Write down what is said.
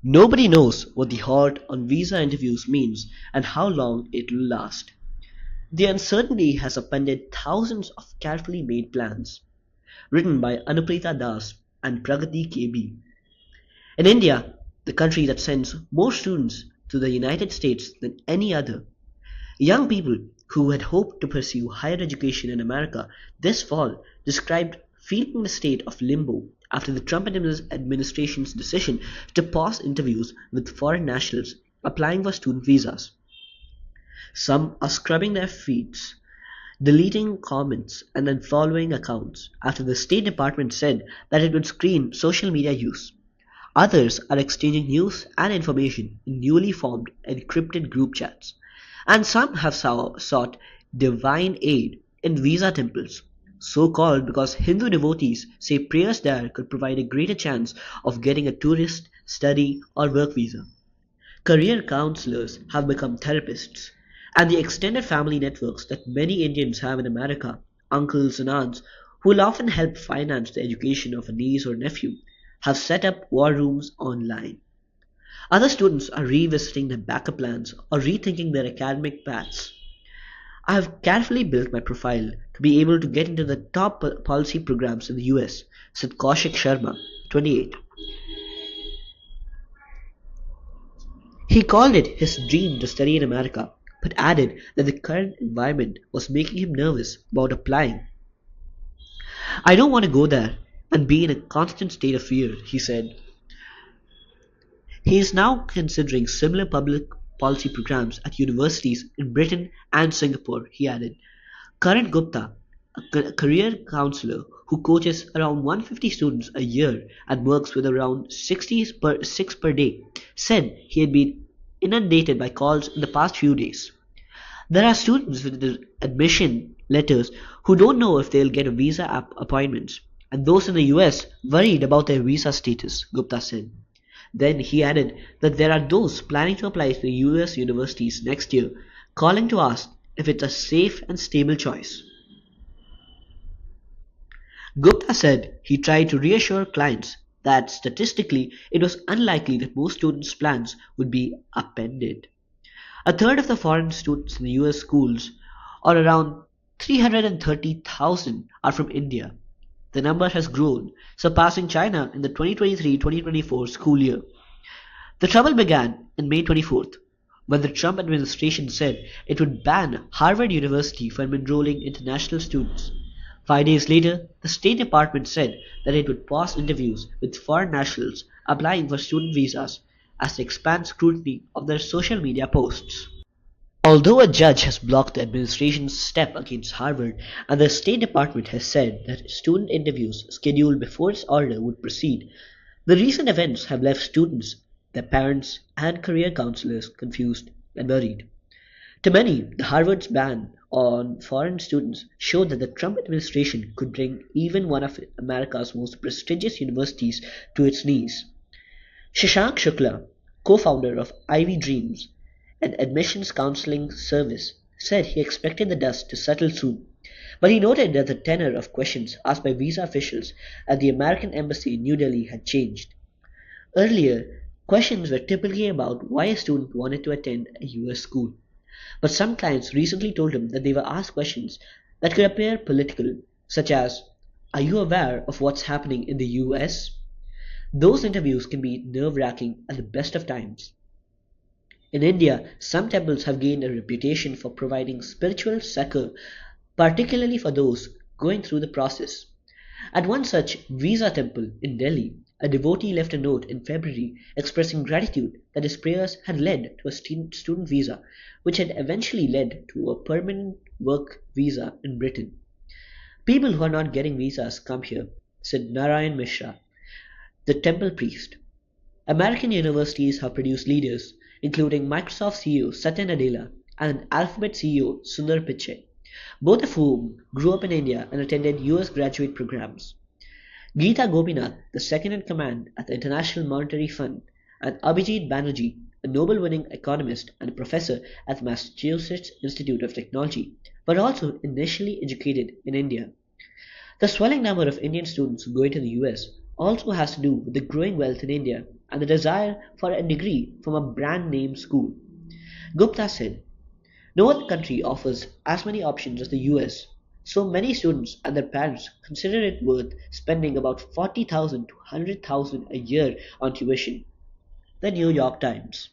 Nobody knows what the halt on visa interviews means and how long it will last. The uncertainty has upended thousands of carefully made plans, written by Anupreeta Das and Pragati KB. In India, the country that sends more students to the United States than any other, young people who had hoped to pursue higher education in America this fall described feeling the state of limbo after the Trump administration's decision to pause interviews with foreign nationals applying for student visas. Some are scrubbing their feeds, deleting comments and unfollowing accounts after the State Department said that it would screen social media use. Others are exchanging news and information in newly formed encrypted group chats. And some have sought divine aid in visa temples, so called because Hindu devotees say prayers there could provide a greater chance of getting a tourist, study, or work visa. Career counselors have become therapists, and the extended family networks that many Indians have in America, uncles and aunts, who will often help finance the education of a niece or nephew, have set up war rooms online. Other students are revisiting their backup plans or rethinking their academic paths. I have carefully built my profile to be able to get into the top policy programs in the US, said Kaushik Sharma, 28. He called it his dream to study in America, but added that the current environment was making him nervous about applying. I don't want to go there and be in a constant state of fear, he said. He is now considering similar public policy programs at universities in Britain and Singapore, he added. Karan Gupta, a career counselor who coaches around 150 students a year and works with around 60 per 6 per day, said he had been inundated by calls in the past few days. There are students with admission letters who don't know if they'll get a visa appointments, and those in the US worried about their visa status, Gupta said. Then he added that there are those planning to apply to the US universities next year, calling to ask if it's a safe and stable choice. Gupta said he tried to reassure clients that statistically it was unlikely that most students' plans would be upended. A third of the foreign students in the US schools, or around 330,000, are from India. The number has grown, surpassing China in the 2023-2024 school year. The trouble began on May 24th, when the Trump administration said it would ban Harvard University from enrolling international students. 5 days later, the State Department said that it would pause interviews with foreign nationals applying for student visas as they expand scrutiny of their social media posts. Although a judge has blocked the administration's step against Harvard, and the State Department has said that student interviews scheduled before its order would proceed, the recent events have left students, their parents, and career counselors confused and worried. To many, the Harvard's ban on foreign students showed that the Trump administration could bring even one of America's most prestigious universities to its knees. Shashank Shukla, co-founder of Ivy Dreams, an admissions counseling service, said he expected the dust to settle soon, but he noted that the tenor of questions asked by visa officials at the American embassy in New Delhi had changed. Earlier, questions were typically about why a student wanted to attend a US school, but some clients recently told him that they were asked questions that could appear political, such as, "Are you aware of what's happening in the US?" Those interviews can be nerve-wracking at the best of times. In India, some temples have gained a reputation for providing spiritual succor, particularly for those going through the process. At one such visa temple in Delhi, a devotee left a note in February expressing gratitude that his prayers had led to a student visa, which had eventually led to a permanent work visa in Britain. People who are not getting visas come here, said Narayan Mishra, the temple priest. American universities have produced leaders, including Microsoft CEO Satya Nadella and Alphabet CEO Sundar Pichai, both of whom grew up in India and attended US graduate programs. Geeta Gopinath, the second in command at the International Monetary Fund, and Abhijit Banerjee, a Nobel-winning economist and a professor at the Massachusetts Institute of Technology, were also initially educated in India. The swelling number of Indian students going to the US also has to do with the growing wealth in India and the desire for a degree from a brand name school. Gupta said, no other country offers as many options as the US, so many students and their parents consider it worth spending about 40,000 to 100,000 a year on tuition. The New York Times.